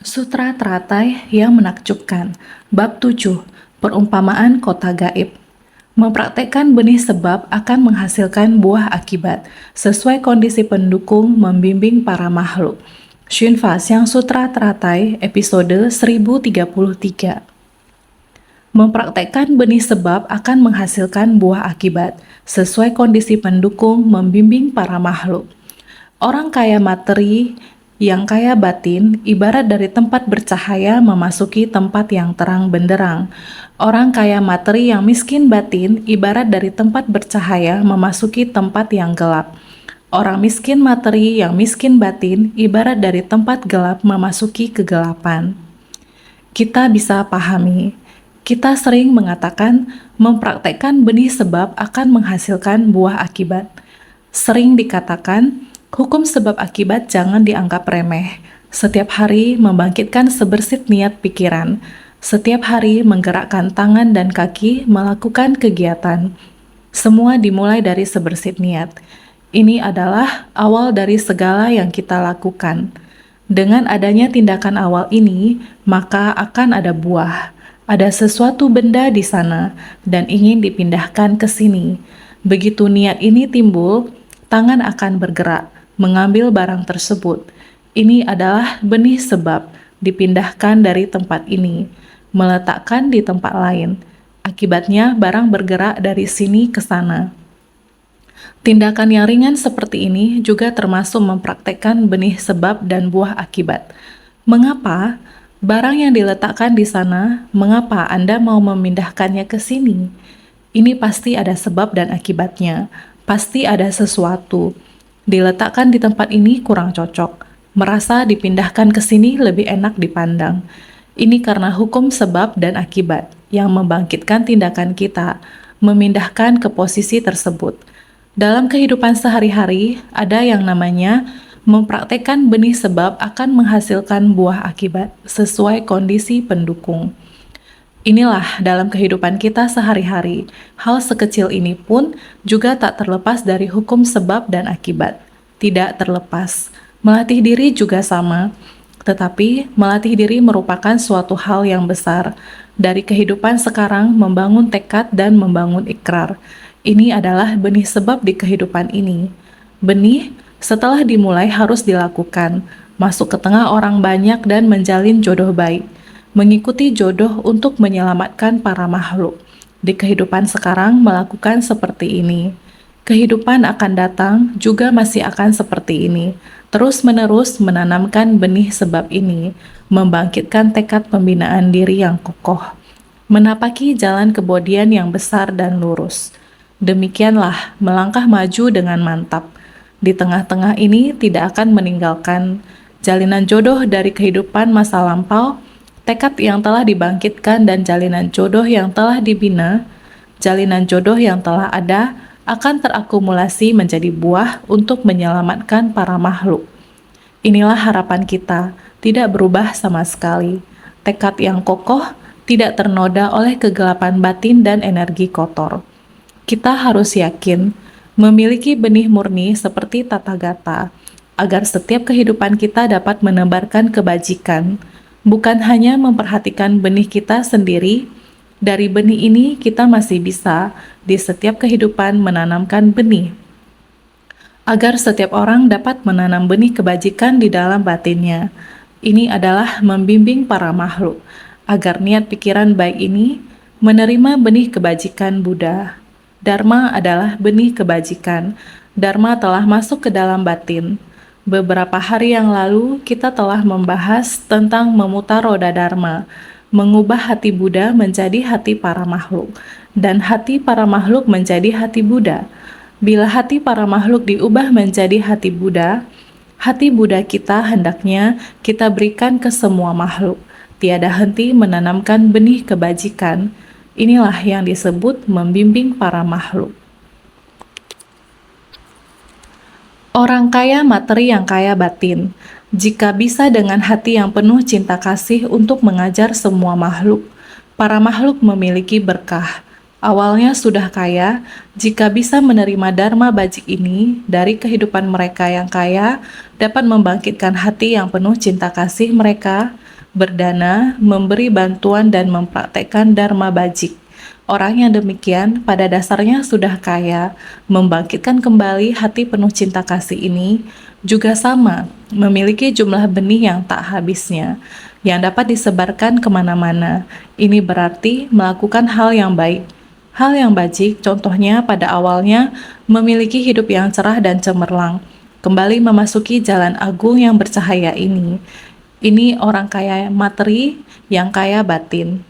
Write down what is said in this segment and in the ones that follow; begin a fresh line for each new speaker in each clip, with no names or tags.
Sutra Teratai yang menakjubkan. Bab 7. Perumpamaan kota gaib. Mempraktekkan benih sebab akan menghasilkan buah akibat, sesuai kondisi pendukung membimbing para makhluk. Xunfa Xiang Sutra Teratai, episode 1033. Mempraktekkan benih sebab akan menghasilkan buah akibat, sesuai kondisi pendukung membimbing para makhluk. Orang kaya materi yang kaya batin ibarat dari tempat bercahaya memasuki tempat yang terang benderang. Orang kaya materi yang miskin batin ibarat dari tempat bercahaya memasuki tempat yang gelap. Orang miskin materi yang miskin batin ibarat dari tempat gelap memasuki kegelapan. Kita bisa pahami. Kita sering mengatakan mempraktekkan benih sebab akan menghasilkan buah akibat. Sering dikatakan, hukum sebab akibat jangan dianggap remeh. Setiap hari membangkitkan sebersit niat pikiran. Setiap hari menggerakkan tangan dan kaki melakukan kegiatan. Semua dimulai dari sebersit niat. Ini adalah awal dari segala yang kita lakukan. Dengan adanya tindakan awal ini, maka akan ada buah. Ada sesuatu benda di sana dan ingin dipindahkan ke sini. Begitu niat ini timbul, tangan akan bergerak, mengambil barang tersebut. Ini adalah benih sebab dipindahkan dari tempat ini, meletakkan di tempat lain. Akibatnya barang bergerak dari sini ke sana. Tindakan yang ringan seperti ini juga termasuk mempraktekkan benih sebab dan buah akibat. Mengapa? Barang yang diletakkan di sana, mengapa Anda mau memindahkannya ke sini? Ini pasti ada sebab dan akibatnya. Pasti ada sesuatu. Diletakkan di tempat ini kurang cocok. Merasa dipindahkan ke sini lebih enak dipandang. Ini karena hukum sebab dan akibat yang membangkitkan tindakan kita, memindahkan ke posisi tersebut. Dalam kehidupan sehari-hari, ada yang namanya mempraktekkan benih sebab akan menghasilkan buah akibat sesuai kondisi pendukung. Inilah dalam kehidupan kita sehari-hari, hal sekecil ini pun juga tak terlepas dari hukum sebab dan akibat. Tidak terlepas. Melatih diri juga sama, tetapi melatih diri merupakan suatu hal yang besar. Dari kehidupan sekarang membangun tekad dan membangun ikrar. Ini adalah benih sebab di kehidupan ini. Benih setelah dimulai harus dilakukan, masuk ke tengah orang banyak dan menjalin jodoh baik, mengikuti jodoh untuk menyelamatkan para makhluk. Di kehidupan sekarang melakukan seperti ini. Kehidupan akan datang juga masih akan seperti ini. Terus-menerus menanamkan benih sebab ini, membangkitkan tekad pembinaan diri yang kokoh, menapaki jalan kebodian yang besar dan lurus. Demikianlah melangkah maju dengan mantap. Di tengah-tengah ini tidak akan meninggalkan jalinan jodoh dari kehidupan masa lampau, tekad yang telah dibangkitkan dan jalinan jodoh yang telah dibina, jalinan jodoh yang telah ada akan terakumulasi menjadi buah untuk menyelamatkan para makhluk. Inilah harapan kita, tidak berubah sama sekali. Tekad yang kokoh tidak ternoda oleh kegelapan batin dan energi kotor. Kita harus yakin, memiliki benih murni seperti Tathagata, agar setiap kehidupan kita dapat menebarkan kebajikan, bukan hanya memperhatikan benih kita sendiri. Dari benih ini kita masih bisa di setiap kehidupan menanamkan benih, agar setiap orang dapat menanam benih kebajikan di dalam batinnya. Ini adalah membimbing para makhluk, agar niat pikiran baik ini menerima benih kebajikan Buddha. Dharma adalah benih kebajikan. Dharma telah masuk ke dalam batin. Beberapa hari yang lalu kita telah membahas tentang memutar roda Dharma, mengubah hati Buddha menjadi hati para makhluk, dan hati para makhluk menjadi hati Buddha. Bila hati para makhluk diubah menjadi hati Buddha kita hendaknya kita berikan ke semua makhluk. Tiada henti menanamkan benih kebajikan. Inilah yang disebut membimbing para makhluk. Orang kaya materi yang kaya batin, jika bisa dengan hati yang penuh cinta kasih untuk mengajar semua makhluk, para makhluk memiliki berkah. Awalnya sudah kaya, jika bisa menerima dharma bajik ini dari kehidupan mereka yang kaya, dapat membangkitkan hati yang penuh cinta kasih mereka, berdana, memberi bantuan dan mempraktekkan dharma bajik. Orang yang demikian pada dasarnya sudah kaya, membangkitkan kembali hati penuh cinta kasih ini juga sama, memiliki jumlah benih yang tak habisnya, yang dapat disebarkan kemana-mana. Ini berarti melakukan hal yang baik. Hal yang bajik, contohnya pada awalnya memiliki hidup yang cerah dan cemerlang, kembali memasuki jalan agung yang bercahaya ini. Ini orang kaya materi yang kaya batin.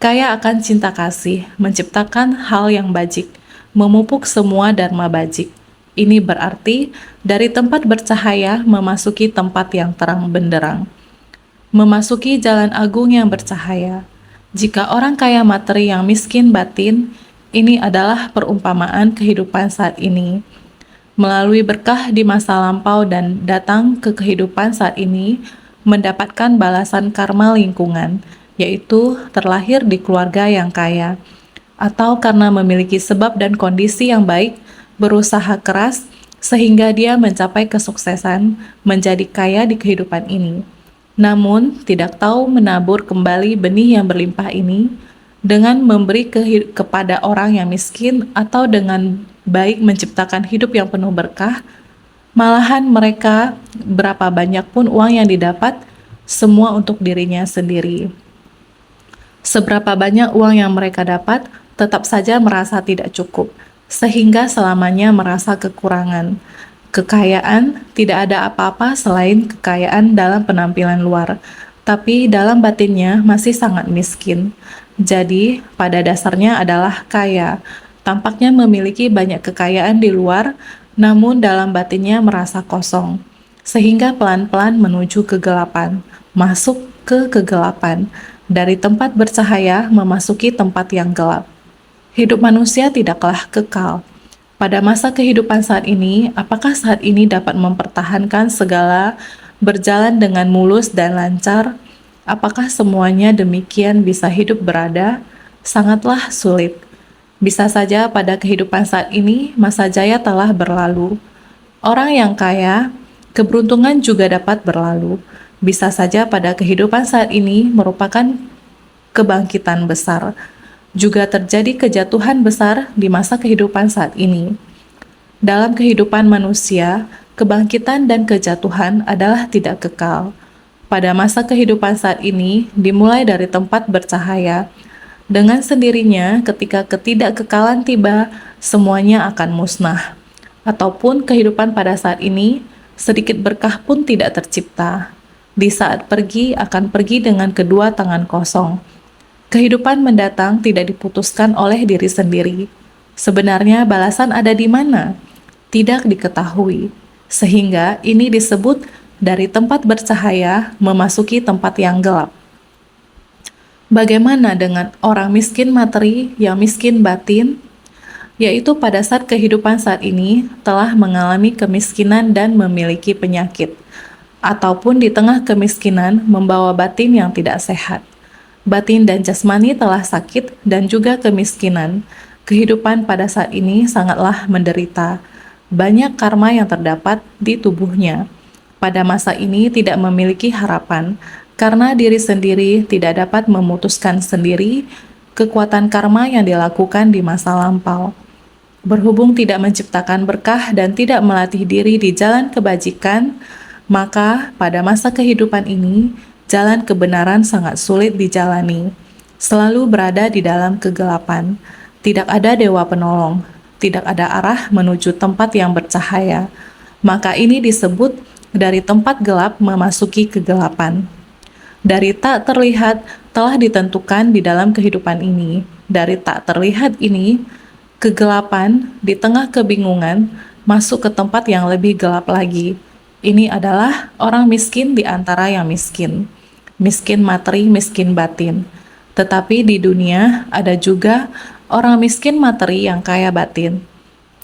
Kaya akan cinta kasih, menciptakan hal yang bajik, memupuk semua dharma bajik. Ini berarti dari tempat bercahaya memasuki tempat yang terang benderang. Memasuki jalan agung yang bercahaya. Jika orang kaya materi yang miskin batin, ini adalah perumpamaan kehidupan saat ini. Melalui berkah di masa lampau dan datang ke kehidupan saat ini, mendapatkan balasan karma lingkungan, yaitu terlahir di keluarga yang kaya, atau karena memiliki sebab dan kondisi yang baik, berusaha keras, sehingga dia mencapai kesuksesan, menjadi kaya di kehidupan ini. Namun, tidak tahu menabur kembali benih yang berlimpah ini, dengan memberi kepada orang yang miskin atau dengan baik menciptakan hidup yang penuh berkah, malahan mereka berapa banyak pun uang yang didapat, semua untuk dirinya sendiri. Seberapa banyak uang yang mereka dapat, tetap saja merasa tidak cukup, sehingga selamanya merasa kekurangan. Kekayaan tidak ada apa-apa selain kekayaan dalam penampilan luar, tapi dalam batinnya masih sangat miskin. Jadi, pada dasarnya adalah kaya, tampaknya memiliki banyak kekayaan di luar, namun dalam batinnya merasa kosong, sehingga pelan-pelan menuju kegelapan, masuk ke kegelapan, dari tempat bercahaya memasuki tempat yang gelap. Hidup manusia tidaklah kekal. Pada masa kehidupan saat ini, apakah saat ini dapat mempertahankan segala berjalan dengan mulus dan lancar? Apakah semuanya demikian bisa hidup berada? Sangatlah sulit. Bisa saja pada kehidupan saat ini, masa jaya telah berlalu. Orang yang kaya, keberuntungan juga dapat berlalu. Bisa saja pada kehidupan saat ini merupakan kebangkitan besar. Juga terjadi kejatuhan besar di masa kehidupan saat ini. Dalam kehidupan manusia, kebangkitan dan kejatuhan adalah tidak kekal. Pada masa kehidupan saat ini dimulai dari tempat bercahaya. Dengan sendirinya, ketika ketidakkekalan tiba, semuanya akan musnah. Ataupun kehidupan pada saat ini, sedikit berkah pun tidak tercipta. Di saat pergi, akan pergi dengan kedua tangan kosong. Kehidupan mendatang tidak diputuskan oleh diri sendiri. Sebenarnya balasan ada di mana? Tidak diketahui. Sehingga ini disebut dari tempat bercahaya memasuki tempat yang gelap. Bagaimana dengan orang miskin materi yang miskin batin? Yaitu pada saat kehidupan saat ini telah mengalami kemiskinan dan memiliki penyakit, ataupun di tengah kemiskinan membawa batin yang tidak sehat. Batin dan jasmani telah sakit dan juga kemiskinan. Kehidupan pada saat ini sangatlah menderita. Banyak karma yang terdapat di tubuhnya. Pada masa ini tidak memiliki harapan, karena diri sendiri tidak dapat memutuskan sendiri kekuatan karma yang dilakukan di masa lampau. Berhubung tidak menciptakan berkah dan tidak melatih diri di jalan kebajikan, maka pada masa kehidupan ini, jalan kebenaran sangat sulit dijalani. Selalu berada di dalam kegelapan. Tidak ada dewa penolong. Tidak ada arah menuju tempat yang bercahaya. Maka ini disebut dari tempat gelap memasuki kegelapan. Dari tak terlihat telah ditentukan di dalam kehidupan ini. Dari tak terlihat ini, kegelapan di tengah kebingungan masuk ke tempat yang lebih gelap lagi. Ini adalah orang miskin di antara yang miskin. Miskin materi, miskin batin. Tetapi di dunia ada juga orang miskin materi yang kaya batin.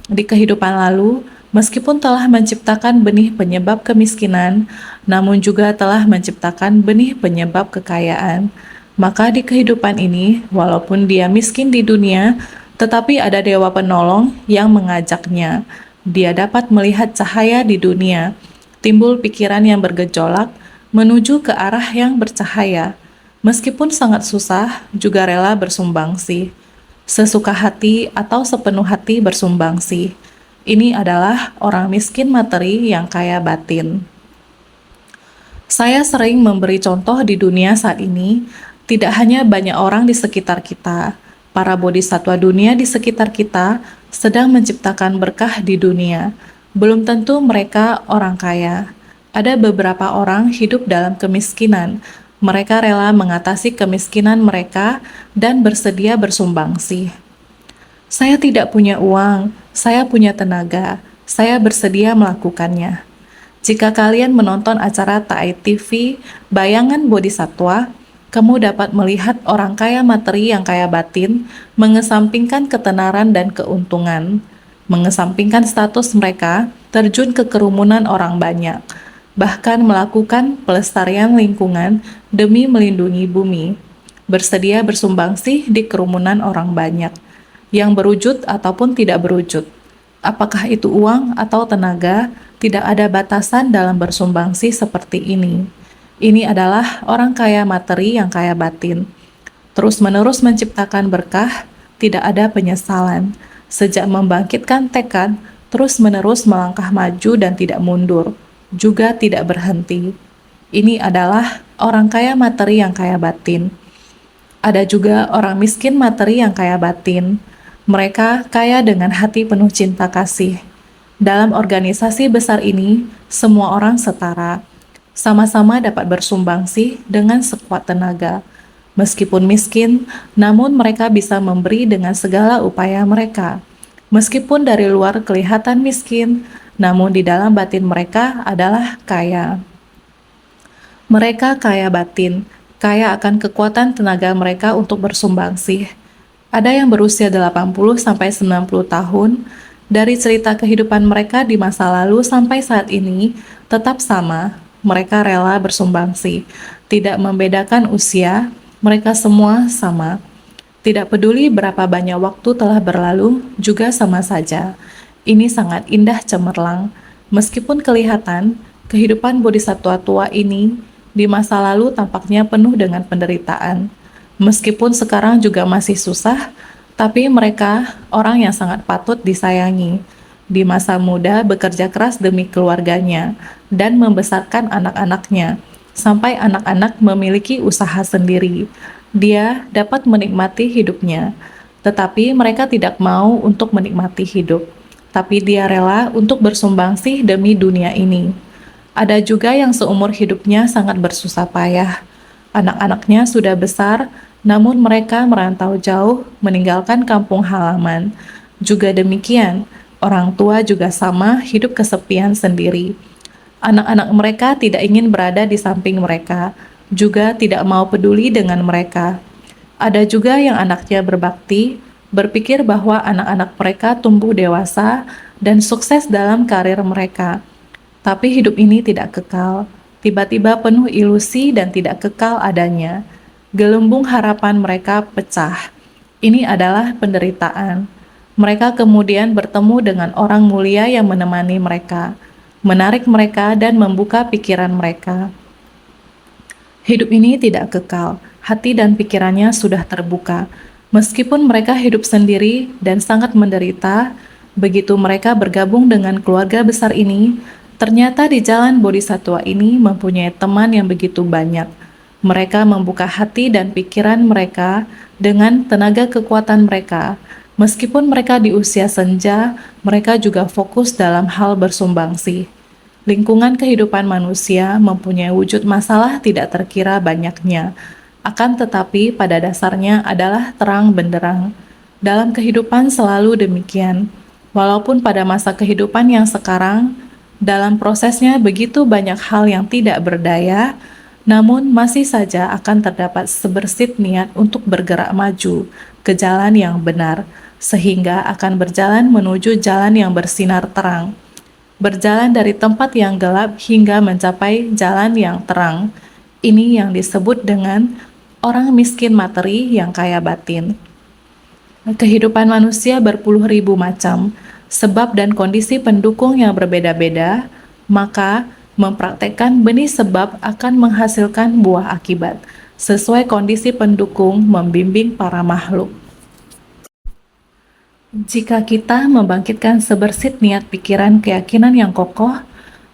Di kehidupan lalu, meskipun telah menciptakan benih penyebab kemiskinan, namun juga telah menciptakan benih penyebab kekayaan. Maka di kehidupan ini, walaupun dia miskin di dunia, tetapi ada dewa penolong yang mengajaknya. Dia dapat melihat cahaya di dunia, timbul pikiran yang bergejolak, menuju ke arah yang bercahaya. Meskipun sangat susah, juga rela bersumbangsi. Sesuka hati atau sepenuh hati bersumbangsi. Ini adalah orang miskin materi yang kaya batin. Saya sering memberi contoh di dunia saat ini, tidak hanya banyak orang di sekitar kita, para bodhisatwa dunia di sekitar kita sedang menciptakan berkah di dunia. Belum tentu mereka orang kaya. Ada beberapa orang hidup dalam kemiskinan. Mereka rela mengatasi kemiskinan mereka dan bersedia bersumbangsi. Saya tidak punya uang, saya punya tenaga, saya bersedia melakukannya. Jika kalian menonton acara TAI TV Bayangan Bodhisatwa, kamu dapat melihat orang kaya materi yang kaya batin mengesampingkan ketenaran dan keuntungan, mengesampingkan status mereka terjun ke kerumunan orang banyak, bahkan melakukan pelestarian lingkungan demi melindungi bumi, bersedia bersumbangsi di kerumunan orang banyak, yang berwujud ataupun tidak berwujud. Apakah itu uang atau tenaga, tidak ada batasan dalam bersumbangsi seperti ini. Ini adalah orang kaya materi yang kaya batin. Terus-menerus menciptakan berkah, tidak ada penyesalan. Sejak membangkitkan tekad, terus-menerus melangkah maju dan tidak mundur, juga tidak berhenti. Ini adalah orang kaya materi yang kaya batin. Ada juga orang miskin materi yang kaya batin. Mereka kaya dengan hati penuh cinta kasih. Dalam organisasi besar ini, semua orang setara, sama-sama dapat bersumbangsi dengan sekuat tenaga. Meskipun miskin, namun mereka bisa memberi dengan segala upaya mereka. Meskipun dari luar kelihatan miskin, namun di dalam batin mereka adalah kaya. Mereka kaya batin, kaya akan kekuatan tenaga mereka untuk bersumbangsi. Ada yang berusia 80-90 tahun, dari cerita kehidupan mereka di masa lalu sampai saat ini tetap sama, mereka rela bersumbangsi. Tidak membedakan usia, mereka semua sama. Tidak peduli berapa banyak waktu telah berlalu, juga sama saja. Ini sangat indah cemerlang. Meskipun kelihatan, kehidupan bodhisatwa tua ini di masa lalu tampaknya penuh dengan penderitaan. Meskipun sekarang juga masih susah, tapi mereka orang yang sangat patut disayangi. Di masa muda bekerja keras demi keluarganya dan membesarkan anak-anaknya, sampai anak-anak memiliki usaha sendiri. Dia dapat menikmati hidupnya, tetapi mereka tidak mau untuk menikmati hidup. Tapi dia rela untuk bersumbangsi demi dunia ini. Ada juga yang seumur hidupnya sangat bersusah payah. Anak-anaknya sudah besar, namun mereka merantau jauh, meninggalkan kampung halaman. Juga demikian, orang tua juga sama hidup kesepian sendiri. Anak-anak mereka tidak ingin berada di samping mereka, juga tidak mau peduli dengan mereka. Ada juga yang anaknya berbakti, berpikir bahwa anak-anak mereka tumbuh dewasa dan sukses dalam karir mereka. Tapi hidup ini tidak kekal, tiba-tiba penuh ilusi dan tidak kekal adanya. Gelembung harapan mereka pecah. Ini adalah penderitaan. Mereka kemudian bertemu dengan orang mulia yang menemani mereka, menarik mereka dan membuka pikiran mereka. Hidup ini tidak kekal, hati dan pikirannya sudah terbuka. Meskipun mereka hidup sendiri dan sangat menderita, begitu mereka bergabung dengan keluarga besar ini, ternyata di jalan bodhisatwa ini mempunyai teman yang begitu banyak. Mereka membuka hati dan pikiran mereka dengan tenaga kekuatan mereka. Meskipun mereka di usia senja, mereka juga fokus dalam hal bersumbangsi. Lingkungan kehidupan manusia mempunyai wujud masalah tidak terkira banyaknya. Akan tetapi pada dasarnya adalah terang benderang. Dalam kehidupan selalu demikian. Walaupun pada masa kehidupan yang sekarang, dalam prosesnya begitu banyak hal yang tidak berdaya, namun masih saja akan terdapat sebersit niat untuk bergerak maju ke jalan yang benar, sehingga akan berjalan menuju jalan yang bersinar terang. Berjalan dari tempat yang gelap hingga mencapai jalan yang terang. Ini yang disebut dengan orang miskin materi yang kaya batin. Kehidupan manusia berpuluh ribu macam, sebab dan kondisi pendukung yang berbeda-beda, maka Mempraktekkan benih sebab akan menghasilkan buah akibat, sesuai kondisi pendukung membimbing para makhluk. Jika kita membangkitkan sebersit niat pikiran keyakinan yang kokoh,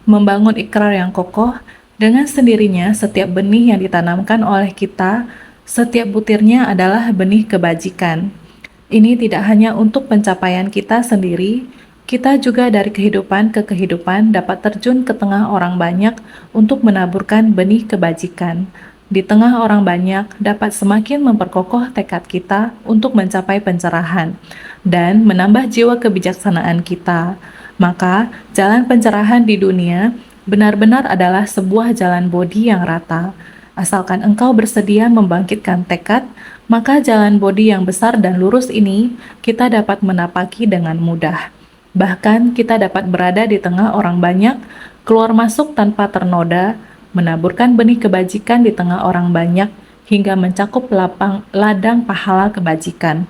membangun ikrar yang kokoh, dengan sendirinya setiap benih yang ditanamkan oleh kita, setiap butirnya adalah benih kebajikan. Ini tidak hanya untuk pencapaian kita sendiri, kita juga dari kehidupan ke kehidupan dapat terjun ke tengah orang banyak untuk menaburkan benih kebajikan. Di tengah orang banyak dapat semakin memperkokoh tekad kita untuk mencapai pencerahan dan menambah jiwa kebijaksanaan kita. Maka, jalan pencerahan di dunia benar-benar adalah sebuah jalan bodi yang rata. Asalkan engkau bersedia membangkitkan tekad, maka jalan bodi yang besar dan lurus ini kita dapat menapaki dengan mudah. Bahkan kita dapat berada di tengah orang banyak, keluar masuk tanpa ternoda, menaburkan benih kebajikan di tengah orang banyak, hingga mencakup ladang pahala kebajikan.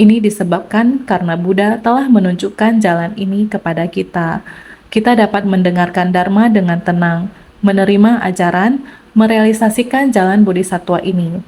Ini disebabkan karena Buddha telah menunjukkan jalan ini kepada kita. Kita dapat mendengarkan Dharma dengan tenang, menerima ajaran, merealisasikan jalan bodhisattva ini.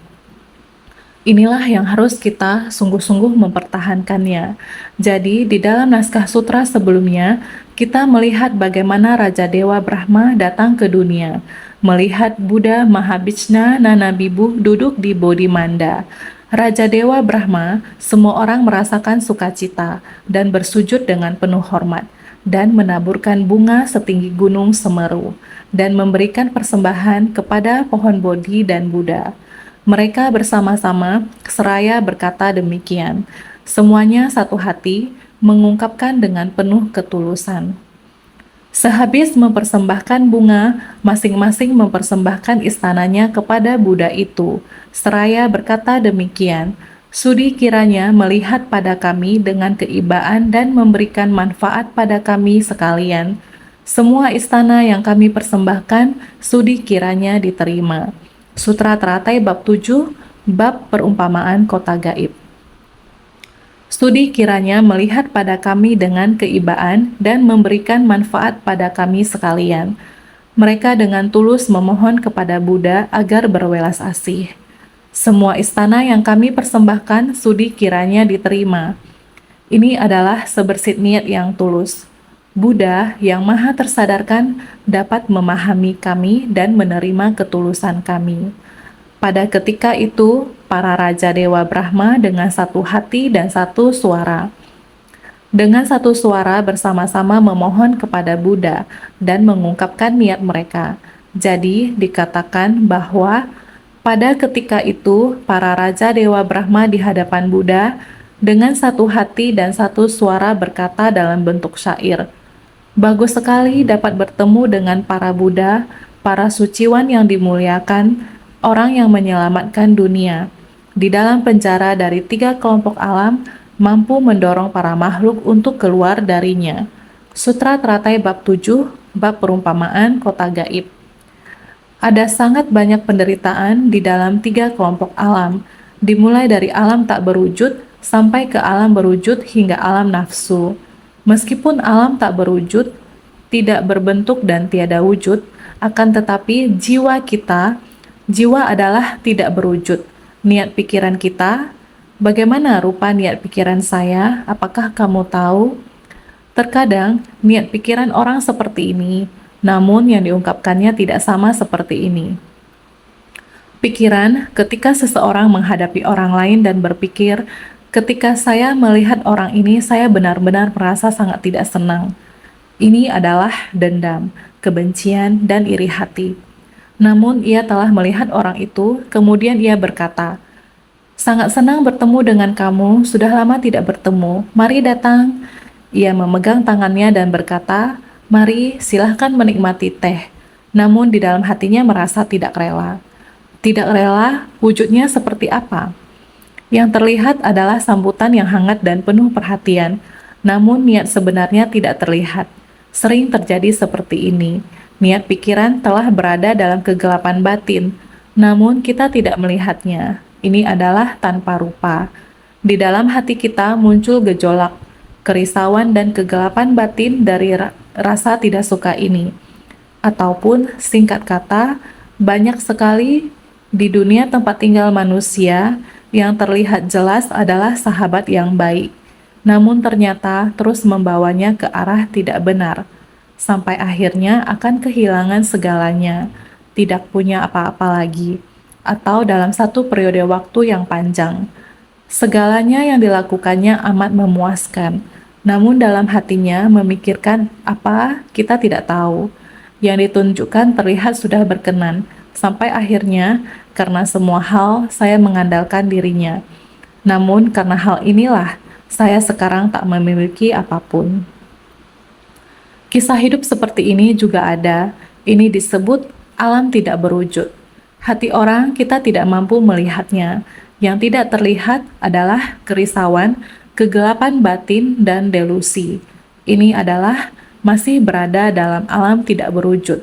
Inilah yang harus kita sungguh-sungguh mempertahankannya. Jadi, di dalam naskah sutra sebelumnya, kita melihat bagaimana Raja Dewa Brahma datang ke dunia, melihat Buddha Mahabhishna Nanabibuh duduk di Bodhi Manda. Raja Dewa Brahma, semua orang merasakan sukacita dan bersujud dengan penuh hormat, dan menaburkan bunga setinggi gunung Semeru, dan memberikan persembahan kepada pohon Bodhi dan Buddha. Mereka bersama-sama seraya berkata demikian. Semuanya satu hati, mengungkapkan dengan penuh ketulusan. Sehabis mempersembahkan bunga, masing-masing mempersembahkan istananya kepada Buddha itu. Seraya berkata demikian, "Sudi kiranya melihat pada kami dengan keibaan dan memberikan manfaat pada kami sekalian. Semua istana yang kami persembahkan, sudi kiranya diterima." Sutra Teratai Bab 7, Bab Perumpamaan Kota Gaib. Sudi kiranya melihat pada kami dengan keibaan dan memberikan manfaat pada kami sekalian. Mereka dengan tulus memohon kepada Buddha agar berwelas asih. Semua istana yang kami persembahkan sudi kiranya diterima. Ini adalah sebersit niat yang tulus. Buddha yang maha tersadarkan dapat memahami kami dan menerima ketulusan kami. Pada ketika itu, para Raja Dewa Brahma dengan satu hati dan satu suara, bersama-sama memohon kepada Buddha dan mengungkapkan niat mereka. Jadi dikatakan bahwa pada ketika itu, para Raja Dewa Brahma di hadapan Buddha dengan satu hati dan satu suara berkata dalam bentuk syair, "Bagus sekali dapat bertemu dengan para Buddha, para suciwan yang dimuliakan, orang yang menyelamatkan dunia. Di dalam penjara dari 3 kelompok alam, mampu mendorong para makhluk untuk keluar darinya." Sutra Teratai Bab 7, Bab Perumpamaan Kota Gaib. Ada sangat banyak penderitaan di dalam 3 kelompok alam, dimulai dari alam tak berwujud sampai ke alam berwujud hingga alam nafsu. Meskipun alam tak berwujud, tidak berbentuk dan tiada wujud, akan tetapi jiwa adalah tidak berwujud. Niat pikiran kita, bagaimana rupa niat pikiran saya? Apakah kamu tahu? Terkadang niat pikiran orang seperti ini, namun yang diungkapkannya tidak sama seperti ini. Pikiran ketika seseorang menghadapi orang lain dan berpikir, "Ketika saya melihat orang ini, saya benar-benar merasa sangat tidak senang." Ini adalah dendam, kebencian, dan iri hati. Namun ia telah melihat orang itu, kemudian ia berkata, "Sangat senang bertemu dengan kamu, sudah lama tidak bertemu, mari datang." Ia memegang tangannya dan berkata, "Mari, silahkan menikmati teh." Namun di dalam hatinya merasa tidak rela. Tidak rela, wujudnya seperti apa? Yang terlihat adalah sambutan yang hangat dan penuh perhatian, namun niat sebenarnya tidak terlihat. Sering terjadi seperti ini. Niat pikiran telah berada dalam kegelapan batin, namun kita tidak melihatnya. Ini adalah tanpa rupa. Di dalam hati kita muncul gejolak, kerisauan dan kegelapan batin dari rasa tidak suka ini. Ataupun singkat kata, banyak sekali di dunia tempat tinggal manusia yang terlihat jelas adalah sahabat yang baik, namun ternyata terus membawanya ke arah tidak benar, sampai akhirnya akan kehilangan segalanya, tidak punya apa-apa lagi, atau dalam satu periode waktu yang panjang. Segalanya yang dilakukannya amat memuaskan, namun dalam hatinya memikirkan apa kita tidak tahu. Yang ditunjukkan terlihat sudah berkenan, sampai akhirnya karena semua hal saya mengandalkan dirinya. Namun karena hal inilah saya sekarang tak memiliki apapun. Kisah hidup seperti ini juga ada. Ini disebut alam tidak berwujud. Hati orang kita tidak mampu melihatnya. Yang tidak terlihat adalah kerisauan, kegelapan batin, dan delusi. Ini adalah masih berada dalam alam tidak berwujud.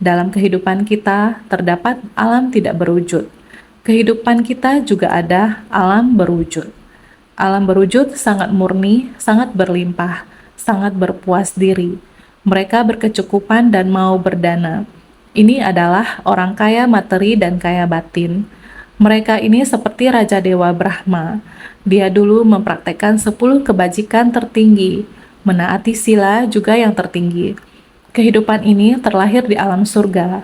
Dalam kehidupan kita terdapat alam tidak berwujud. Kehidupan kita juga ada alam berwujud. Alam berwujud sangat murni, sangat berlimpah, sangat berpuas diri. Mereka berkecukupan dan mau berdana. Ini adalah orang kaya materi dan kaya batin. Mereka ini seperti Raja Dewa Brahma. Dia dulu mempraktekkan 10 kebajikan tertinggi, menaati sila juga yang tertinggi. Kehidupan ini terlahir di alam surga.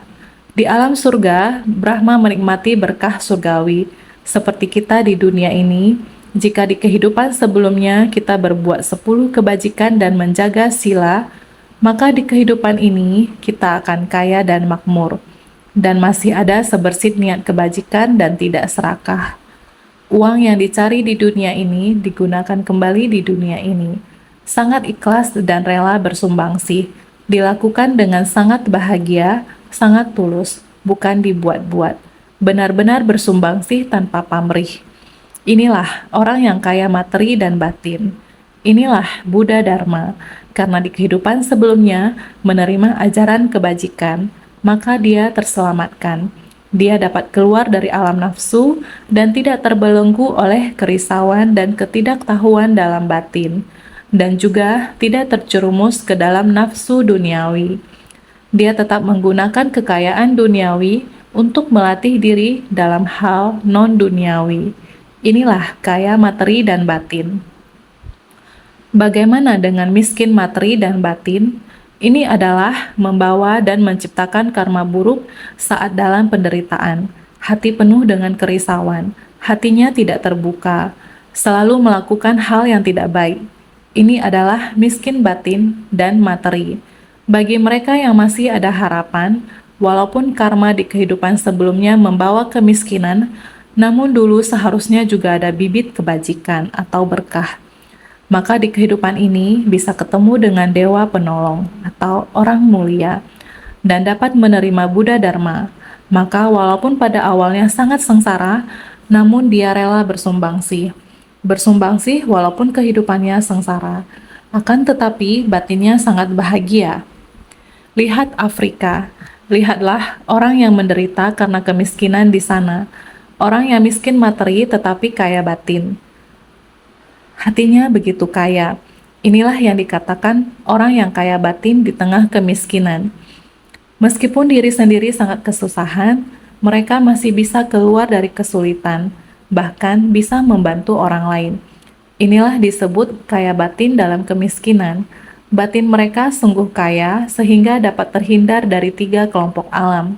Di alam surga, Brahma menikmati berkah surgawi. Seperti kita di dunia ini, jika di kehidupan sebelumnya kita berbuat 10 kebajikan dan menjaga sila, maka di kehidupan ini kita akan kaya dan makmur, dan masih ada sebersih niat kebajikan dan tidak serakah. Uang yang dicari di dunia ini digunakan kembali di dunia ini. Sangat ikhlas dan rela bersumbangsi, dilakukan dengan sangat bahagia, sangat tulus, bukan dibuat-buat. Benar-benar bersumbangsi tanpa pamrih. Inilah orang yang kaya materi dan batin. Inilah Buddha Dharma, karena di kehidupan sebelumnya menerima ajaran kebajikan, maka dia terselamatkan. Dia dapat keluar dari alam nafsu dan tidak terbelenggu oleh kerisauan dan ketidaktahuan dalam batin, dan juga tidak terjerumus ke dalam nafsu duniawi. Dia tetap menggunakan kekayaan duniawi untuk melatih diri dalam hal non-duniawi. Inilah kaya materi dan batin. Bagaimana dengan miskin materi dan batin? Ini adalah membawa dan menciptakan karma buruk saat dalam penderitaan. Hati penuh dengan kerisauan, hatinya tidak terbuka, selalu melakukan hal yang tidak baik. Ini adalah miskin batin dan materi. Bagi mereka yang masih ada harapan, walaupun karma di kehidupan sebelumnya membawa kemiskinan, namun dulu seharusnya juga ada bibit kebajikan atau berkah. Maka di kehidupan ini bisa ketemu dengan dewa penolong atau orang mulia dan dapat menerima Buddha Dharma. Maka walaupun pada awalnya sangat sengsara, namun dia rela bersumbangsi. Bersumbangsi walaupun kehidupannya sengsara. Akan tetapi batinnya sangat bahagia. Lihat Afrika. Lihatlah orang yang menderita karena kemiskinan di sana. Orang yang miskin materi tetapi kaya batin. Hatinya begitu kaya. Inilah yang dikatakan orang yang kaya batin di tengah kemiskinan. Meskipun diri sendiri sangat kesusahan, mereka masih bisa keluar dari kesulitan, bahkan bisa membantu orang lain. Inilah disebut kaya batin dalam kemiskinan. Batin mereka sungguh kaya sehingga dapat terhindar dari 3 kelompok alam.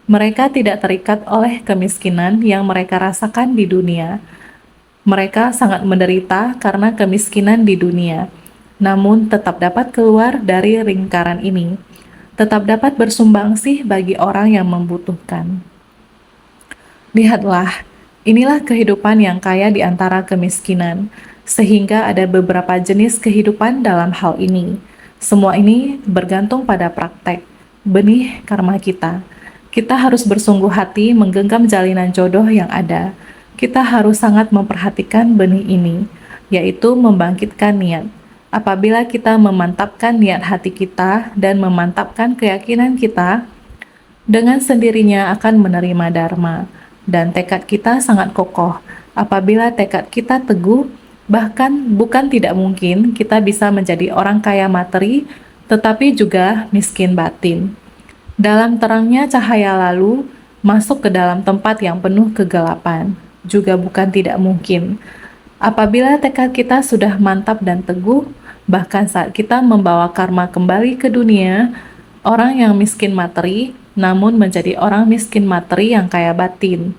Mereka tidak terikat oleh kemiskinan yang mereka rasakan di dunia. Mereka sangat menderita karena kemiskinan di dunia, namun tetap dapat keluar dari lingkaran ini, tetap dapat bersumbangsi bagi orang yang membutuhkan. Lihatlah, inilah kehidupan yang kaya di antara kemiskinan, sehingga ada beberapa jenis kehidupan dalam hal ini. Semua ini bergantung pada praktek, benih karma kita. Kita harus bersungguh hati menggenggam jalinan jodoh yang ada. Kita harus sangat memperhatikan benih ini, yaitu membangkitkan niat. Apabila kita memantapkan niat hati kita dan memantapkan keyakinan kita, dengan sendirinya akan menerima dharma, dan tekad kita sangat kokoh. Apabila tekad kita teguh, bahkan bukan tidak mungkin kita bisa menjadi orang kaya materi, tetapi juga miskin batin. Dalam terangnya cahaya lalu masuk ke dalam tempat yang penuh kegelapan, juga bukan tidak mungkin. Apabila tekad kita sudah mantap dan teguh, bahkan saat kita membawa karma kembali ke dunia, orang yang miskin materi, namun menjadi orang miskin materi yang kaya batin,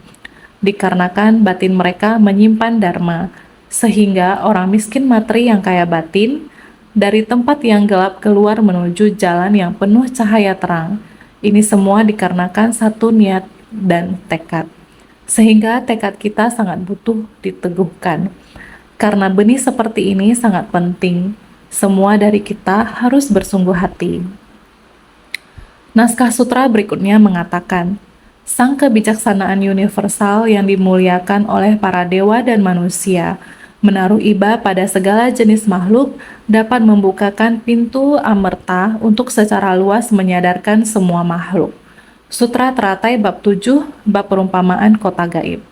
dikarenakan batin mereka menyimpan dharma, sehingga orang miskin materi yang kaya batin dari tempat yang gelap keluar menuju jalan yang penuh cahaya terang. Ini semua dikarenakan satu niat dan tekad, sehingga tekad kita sangat butuh diteguhkan. Karena benih seperti ini sangat penting, semua dari kita harus bersungguh hati. Naskah sutra berikutnya mengatakan, sang kebijaksanaan universal yang dimuliakan oleh para dewa dan manusia, menaruh iba pada segala jenis makhluk, dapat membukakan pintu amerta untuk secara luas menyadarkan semua makhluk. Sutra Teratai Bab 7, Bab Perumpamaan Kota Gaib.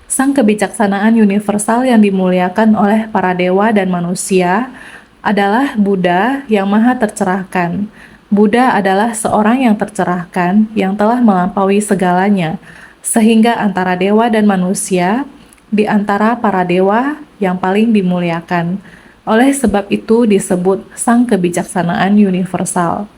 Sang kebijaksanaan universal yang dimuliakan oleh para dewa dan manusia adalah Buddha yang maha tercerahkan. Buddha adalah seorang yang tercerahkan yang telah melampaui segalanya, sehingga antara dewa dan manusia, di antara para dewa yang paling dimuliakan. Oleh sebab itu disebut sang kebijaksanaan universal.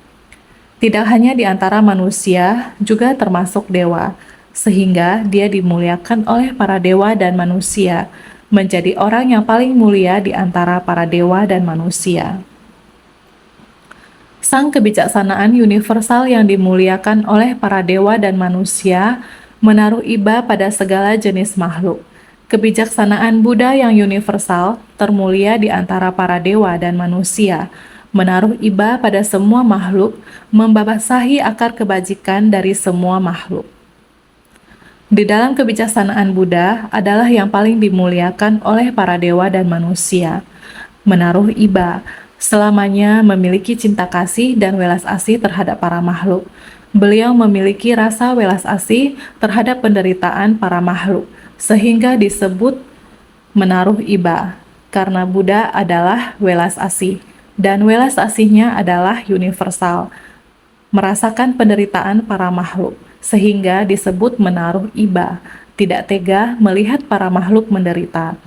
Tidak hanya di antara manusia, juga termasuk dewa, sehingga dia dimuliakan oleh para dewa dan manusia, menjadi orang yang paling mulia di antara para dewa dan manusia. Sang kebijaksanaan universal yang dimuliakan oleh para dewa dan manusia menaruh iba pada segala jenis makhluk. Kebijaksanaan Buddha yang universal termulia di antara para dewa dan manusia, menaruh iba pada semua makhluk, membasahi akar kebajikan dari semua makhluk. Di dalam kebijaksanaan Buddha adalah yang paling dimuliakan oleh para dewa dan manusia. Menaruh iba, selamanya memiliki cinta kasih dan welas asih terhadap para makhluk. Beliau memiliki rasa welas asih terhadap penderitaan para makhluk, sehingga disebut menaruh iba, karena Buddha adalah welas asih, dan welas asihnya adalah universal, merasakan penderitaan para makhluk, sehingga disebut menaruh iba, tidak tega melihat para makhluk menderita.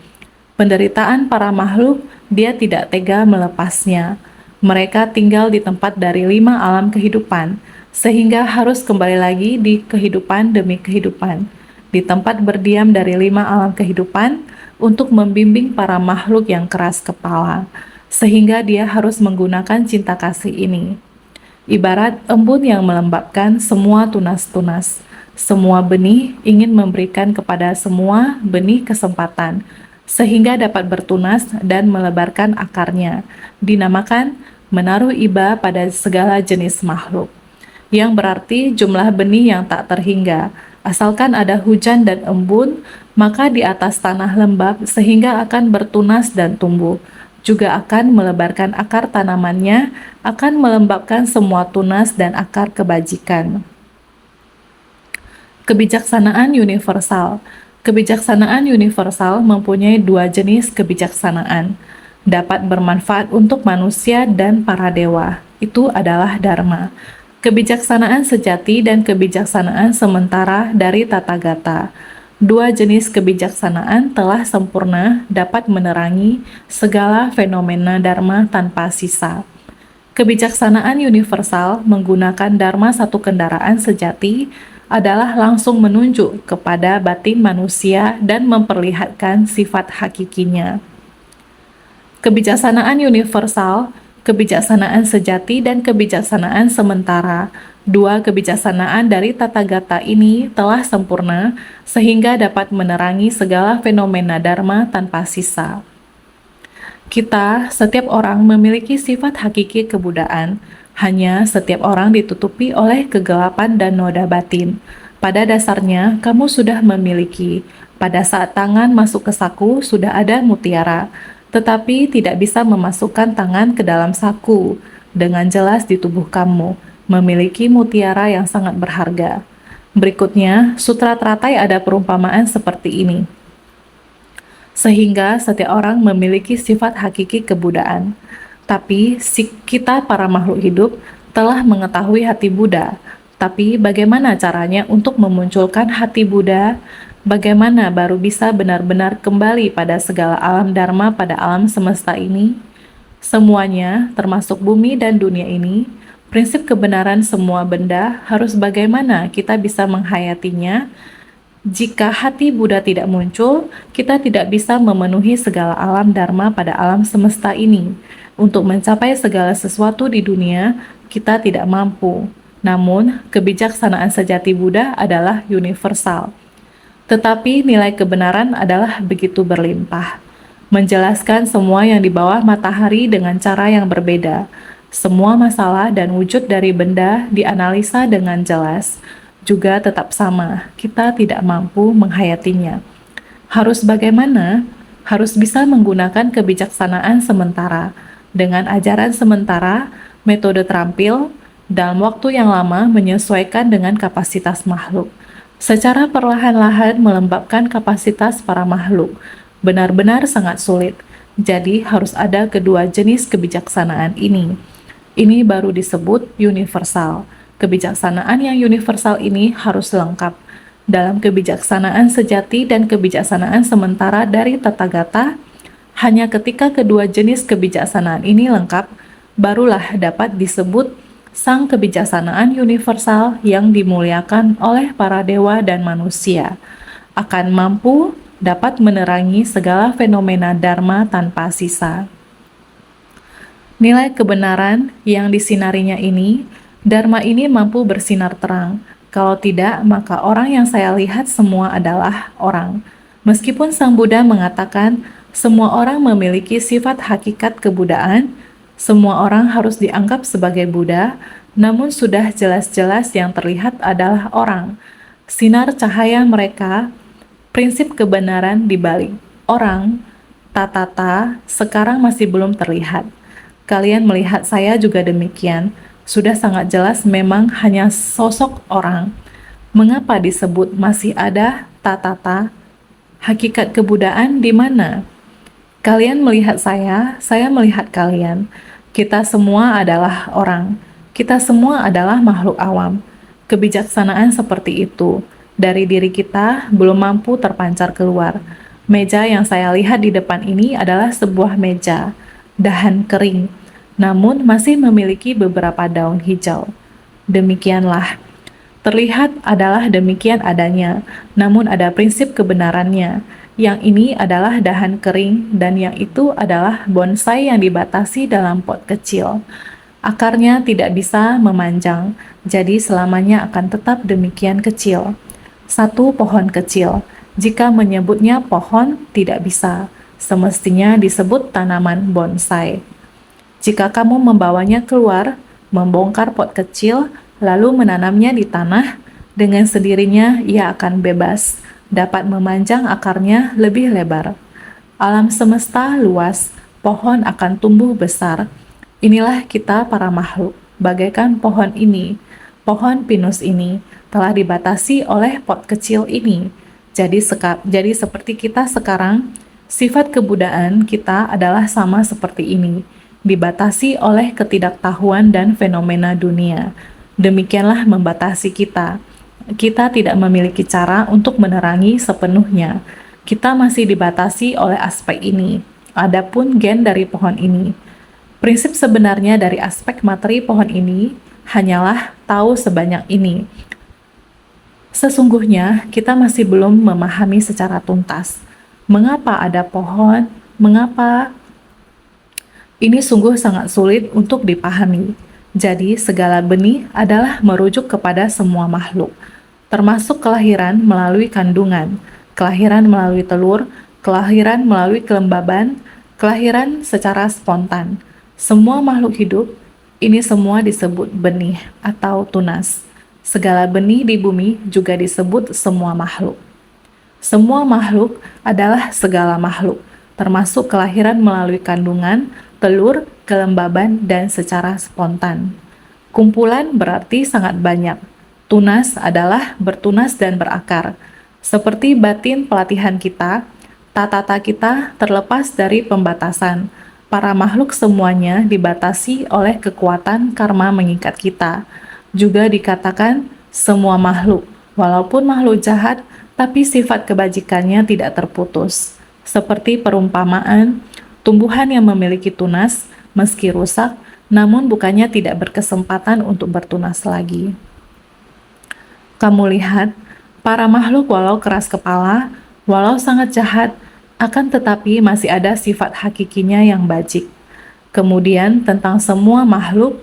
Penderitaan para makhluk, dia tidak tega melepasnya. Mereka tinggal di tempat dari 5 alam kehidupan, sehingga harus kembali lagi di kehidupan demi kehidupan, di tempat berdiam dari 5 alam kehidupan untuk membimbing para makhluk yang keras kepala, sehingga dia harus menggunakan cinta kasih ini. Ibarat embun yang melembabkan semua tunas-tunas. Semua benih ingin memberikan kepada semua benih kesempatan, sehingga dapat bertunas dan melebarkan akarnya. Dinamakan menaruh iba pada segala jenis makhluk, yang berarti jumlah benih yang tak terhingga. Asalkan ada hujan dan embun, maka di atas tanah lembab sehingga akan bertunas dan tumbuh. Juga akan melebarkan akar tanamannya, akan melembabkan semua tunas dan akar kebajikan. Kebijaksanaan universal. Kebijaksanaan universal mempunyai 2 jenis kebijaksanaan, dapat bermanfaat untuk manusia dan para dewa. Itu adalah dharma. Kebijaksanaan sejati dan kebijaksanaan sementara dari Tathagata. 2 jenis kebijaksanaan telah sempurna dapat menerangi segala fenomena dharma tanpa sisa. Kebijaksanaan universal menggunakan dharma satu kendaraan sejati adalah langsung menunjuk kepada batin manusia dan memperlihatkan sifat hakikinya. Kebijaksanaan universal, kebijaksanaan sejati, dan kebijaksanaan sementara. 2 kebijaksanaan dari Tathagata ini telah sempurna sehingga dapat menerangi segala fenomena dharma tanpa sisa. Kita, setiap orang memiliki sifat hakiki kebudaan, hanya setiap orang ditutupi oleh kegelapan dan noda batin. Pada dasarnya, kamu sudah memiliki. Pada saat tangan masuk ke saku, sudah ada mutiara, tetapi tidak bisa memasukkan tangan ke dalam saku. Dengan jelas di tubuh kamu memiliki mutiara yang sangat berharga. Berikutnya, Sutra Teratai ada perumpamaan seperti ini. Sehingga setiap orang memiliki sifat hakiki kebudaan. Tapi kita para makhluk hidup telah mengetahui hati Buddha. Tapi bagaimana caranya untuk memunculkan hati Buddha? Bagaimana baru bisa benar-benar kembali pada segala alam dharma pada alam semesta ini? Semuanya, termasuk bumi dan dunia ini, prinsip kebenaran semua benda harus bagaimana kita bisa menghayatinya. Jika hati Buddha tidak muncul, kita tidak bisa memenuhi segala alam dharma pada alam semesta ini. Untuk mencapai segala sesuatu di dunia, kita tidak mampu. Namun, kebijaksanaan sejati Buddha adalah universal. Tetapi nilai kebenaran adalah begitu berlimpah, menjelaskan semua yang di bawah matahari dengan cara yang berbeda. Semua masalah dan wujud dari benda dianalisa dengan jelas, juga tetap sama, kita tidak mampu menghayatinya. Harus bagaimana? Harus bisa menggunakan kebijaksanaan sementara, dengan ajaran sementara, metode terampil, dalam waktu yang lama menyesuaikan dengan kapasitas makhluk. Secara perlahan-lahan melembabkan kapasitas para makhluk, benar-benar sangat sulit. Jadi harus ada kedua jenis kebijaksanaan ini. Ini baru disebut universal. Kebijaksanaan yang universal ini harus lengkap. Dalam kebijaksanaan sejati dan kebijaksanaan sementara dari Tathagata, hanya ketika kedua jenis kebijaksanaan ini lengkap, barulah dapat disebut sang kebijaksanaan universal yang dimuliakan oleh para dewa dan manusia, akan mampu dapat menerangi segala fenomena dharma tanpa sisa. Nilai kebenaran yang disinarinya ini, dharma ini mampu bersinar terang. Kalau tidak, maka orang yang saya lihat semua adalah orang. Meskipun Sang Buddha mengatakan semua orang memiliki sifat hakikat kebudaan, semua orang harus dianggap sebagai Buddha, namun sudah jelas-jelas yang terlihat adalah orang. Sinar cahaya mereka, prinsip kebenaran di balik orang, tatata, sekarang masih belum terlihat. Kalian melihat saya juga demikian. Sudah sangat jelas memang hanya sosok orang. Mengapa disebut masih ada tatata? Hakikat kebudaan di mana? Kalian melihat saya melihat kalian. Kita semua adalah orang. Kita semua adalah makhluk awam. Kebijaksanaan seperti itu dari diri kita belum mampu terpancar keluar. Meja yang saya lihat di depan ini adalah sebuah meja, dahan kering, namun masih memiliki beberapa daun hijau. Demikianlah, terlihat adalah demikian adanya, namun ada prinsip kebenarannya. Yang ini adalah dahan kering, dan yang itu adalah bonsai yang dibatasi dalam pot kecil. Akarnya tidak bisa memanjang, jadi selamanya akan tetap demikian kecil. Satu pohon kecil, jika menyebutnya pohon tidak bisa, semestinya disebut tanaman bonsai. Jika kamu membawanya keluar, membongkar pot kecil, lalu menanamnya di tanah, dengan sendirinya ia akan bebas, dapat memanjang akarnya lebih lebar. Alam semesta luas, pohon akan tumbuh besar. Inilah kita para makhluk, bagaikan pohon ini. Pohon pinus ini telah dibatasi oleh pot kecil ini. Jadi seperti kita sekarang, sifat kebudaan kita adalah sama seperti ini, dibatasi oleh ketidaktahuan dan fenomena dunia. Demikianlah membatasi kita. Kita tidak memiliki cara untuk menerangi sepenuhnya. Kita masih dibatasi oleh aspek ini. Adapun gen dari pohon ini, prinsip sebenarnya dari aspek materi pohon ini hanyalah tahu sebanyak ini. Sesungguhnya kita masih belum memahami secara tuntas mengapa ada pohon, mengapa ini sungguh sangat sulit untuk dipahami. Jadi segala benih adalah merujuk kepada semua makhluk, termasuk kelahiran melalui kandungan, kelahiran melalui telur, kelahiran melalui kelembaban, kelahiran secara spontan. Semua makhluk hidup, ini semua disebut benih atau tunas. Segala benih di bumi juga disebut semua makhluk. Semua makhluk adalah segala makhluk, termasuk kelahiran melalui kandungan, telur, kelembaban, dan secara spontan. Kumpulan berarti sangat banyak. Tunas adalah bertunas dan berakar. Seperti batin pelatihan kita, tatata kita terlepas dari pembatasan. para makhluk semuanya dibatasi oleh kekuatan karma mengikat kita. Juga dikatakan semua makhluk, walaupun makhluk jahat, tapi sifat kebajikannya tidak terputus. Seperti perumpamaan, tumbuhan yang memiliki tunas, meski rusak, namun bukannya tidak berkesempatan untuk bertunas lagi. Kamu lihat, para makhluk walau keras kepala, walau sangat jahat, akan tetapi masih ada sifat hakikinya yang bajik. Kemudian tentang semua makhluk,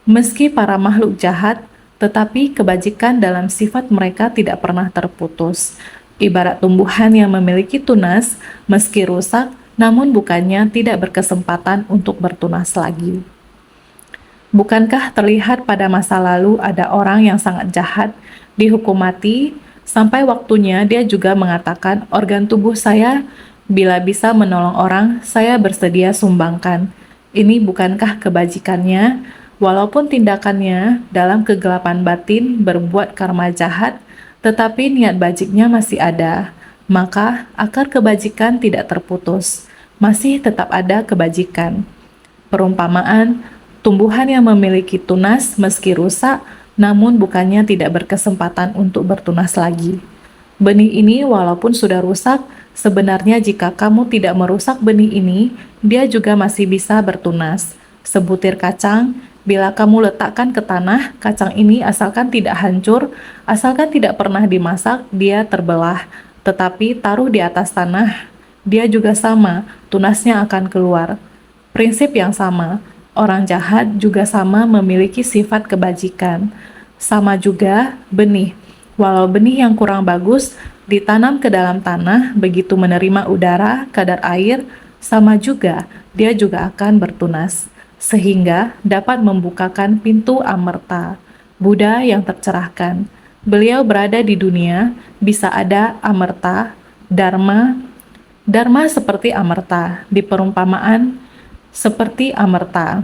meski para makhluk jahat, tetapi kebajikan dalam sifat mereka tidak pernah terputus. Ibarat tumbuhan yang memiliki tunas, meski rusak, namun bukannya tidak berkesempatan untuk bertunas lagi. Bukankah terlihat pada masa lalu ada orang yang sangat jahat, dihukum mati, sampai waktunya dia juga mengatakan, organ tubuh saya, bila bisa menolong orang, saya bersedia sumbangkan. Ini bukankah kebajikannya? Walaupun tindakannya dalam kegelapan batin berbuat karma jahat, tetapi niat bajiknya masih ada. Maka akar kebajikan tidak terputus, masih tetap ada kebajikan. Perumpamaan, tumbuhan yang memiliki tunas meski rusak, namun bukannya tidak berkesempatan untuk bertunas lagi. Benih ini walaupun sudah rusak, sebenarnya jika kamu tidak merusak benih ini, dia juga masih bisa bertunas. Sebutir kacang, bila kamu letakkan ke tanah, kacang ini asalkan tidak hancur, asalkan tidak pernah dimasak, dia terbelah. Tetapi taruh di atas tanah, dia juga sama, tunasnya akan keluar. Prinsip yang sama, orang jahat juga sama memiliki sifat kebajikan. Sama juga benih. Walau benih yang kurang bagus ditanam ke dalam tanah, begitu menerima udara, kadar air, sama juga dia juga akan bertunas, sehingga dapat membukakan pintu amerta. Buddha yang tercerahkan. Beliau berada di dunia, bisa ada amerta, dharma. Dharma seperti amerta, di perumpamaan seperti amerta.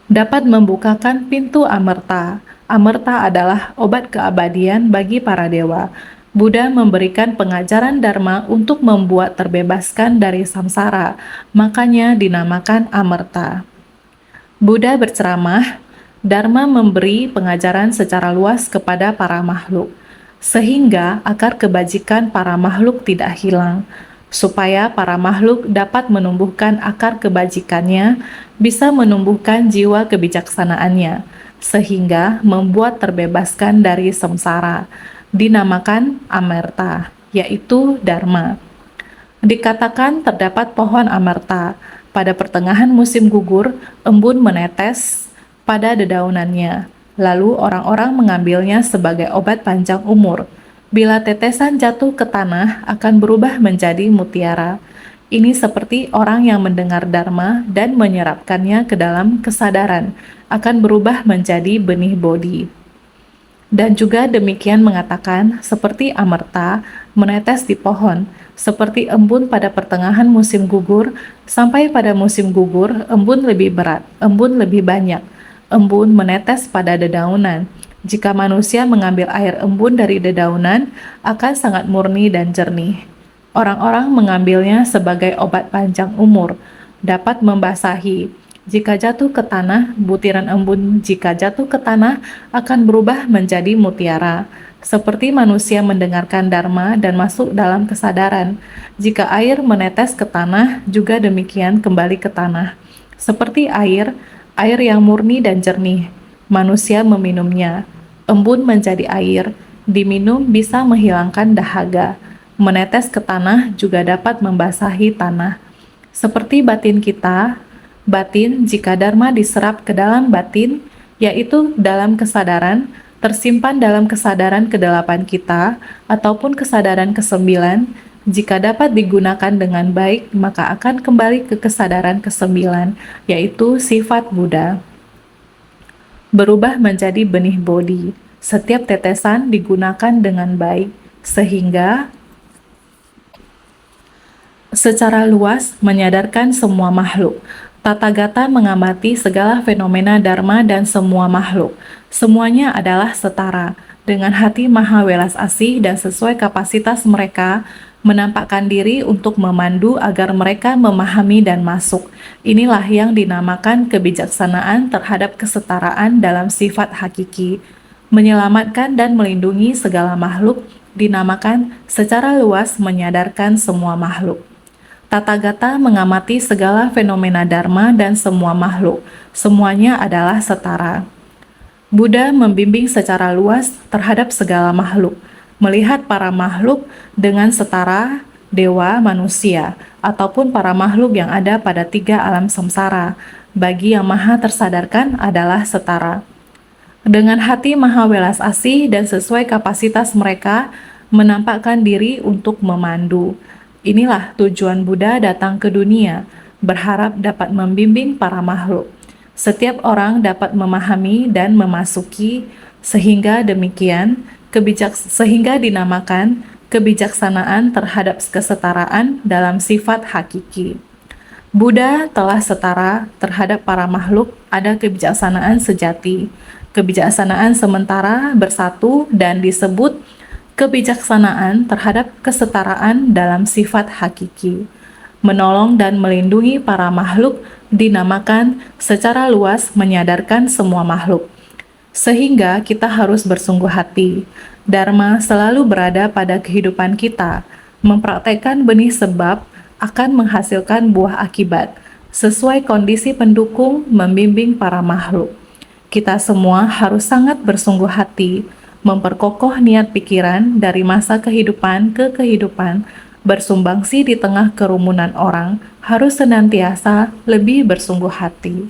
Dapat membukakan pintu amerta. Amerta adalah obat keabadian bagi para dewa. Buddha memberikan pengajaran Dharma untuk membuat terbebaskan dari samsara, makanya dinamakan amerta. Buddha berceramah, Dharma memberi pengajaran secara luas kepada para makhluk, sehingga akar kebajikan para makhluk tidak hilang. Supaya para makhluk dapat menumbuhkan akar kebajikannya, bisa menumbuhkan jiwa kebijaksanaannya, sehingga membuat terbebaskan dari samsara, dinamakan amerta, yaitu dharma. Dikatakan terdapat pohon amerta, pada pertengahan musim gugur, embun menetes pada dedaunannya, lalu orang-orang mengambilnya sebagai obat panjang umur. Bila tetesan jatuh ke tanah, akan berubah menjadi mutiara. Ini seperti orang yang mendengar dharma dan menyerapkannya ke dalam kesadaran, akan berubah menjadi benih bodhi. Dan juga demikian mengatakan, seperti amerta menetes di pohon, seperti embun pada pertengahan musim gugur, sampai pada musim gugur, embun lebih berat, embun lebih banyak, embun menetes pada dedaunan. Jika manusia mengambil air embun dari dedaunan, akan sangat murni dan jernih. Orang-orang mengambilnya sebagai obat panjang umur, dapat membasahi. Jika jatuh ke tanah, butiran embun jika jatuh ke tanah akan berubah menjadi mutiara. Seperti manusia mendengarkan dharma dan masuk dalam kesadaran. Jika air menetes ke tanah, juga demikian kembali ke tanah. Seperti air yang murni dan jernih. Manusia meminumnya. Embun menjadi air, diminum bisa menghilangkan dahaga. Menetes ke tanah juga dapat membasahi tanah. Seperti batin kita, batin jika dharma diserap ke dalam batin, yaitu dalam kesadaran, tersimpan dalam kesadaran kedelapan kita, ataupun kesadaran kesembilan, jika dapat digunakan dengan baik, maka akan kembali ke kesadaran kesembilan, yaitu sifat Buddha. Berubah menjadi benih bodhi. Setiap tetesan digunakan dengan baik, sehingga secara luas menyadarkan semua makhluk. Tathagata mengamati segala fenomena dharma dan semua makhluk. Semuanya adalah setara. dengan hati maha welas asih dan sesuai kapasitas mereka, menampakkan diri untuk memandu agar mereka memahami dan masuk. Inilah yang dinamakan kebijaksanaan terhadap kesetaraan dalam sifat hakiki. Menyelamatkan dan melindungi segala makhluk dinamakan secara luas menyadarkan semua makhluk. Tathagata mengamati segala fenomena dharma dan semua makhluk. Semuanya adalah setara. Buddha membimbing secara luas terhadap segala makhluk, melihat para makhluk dengan setara dewa manusia, ataupun para makhluk yang ada pada 3 alam samsara. Bagi yang maha tersadarkan adalah setara. Dengan hati maha welas asih dan sesuai kapasitas mereka, menampakkan diri untuk memandu. Inilah tujuan Buddha datang ke dunia, berharap dapat membimbing para makhluk. Setiap orang dapat memahami dan memasuki, sehingga demikian sehingga dinamakan kebijaksanaan terhadap kesetaraan dalam sifat hakiki. Buddha telah setara terhadap para makhluk, ada kebijaksanaan sejati. Kebijaksanaan sementara bersatu dan disebut kebijaksanaan terhadap kesetaraan dalam sifat hakiki. Menolong dan melindungi para makhluk dinamakan secara luas menyadarkan semua makhluk. Sehingga kita harus bersungguh hati. Dharma selalu berada pada kehidupan kita. Mempraktekkan benih sebab akan menghasilkan buah akibat. Sesuai kondisi pendukung membimbing para makhluk. Kita semua harus sangat bersungguh hati, memperkokoh niat pikiran dari masa kehidupan ke kehidupan, bersumbangsi di tengah kerumunan orang, harus senantiasa lebih bersungguh hati.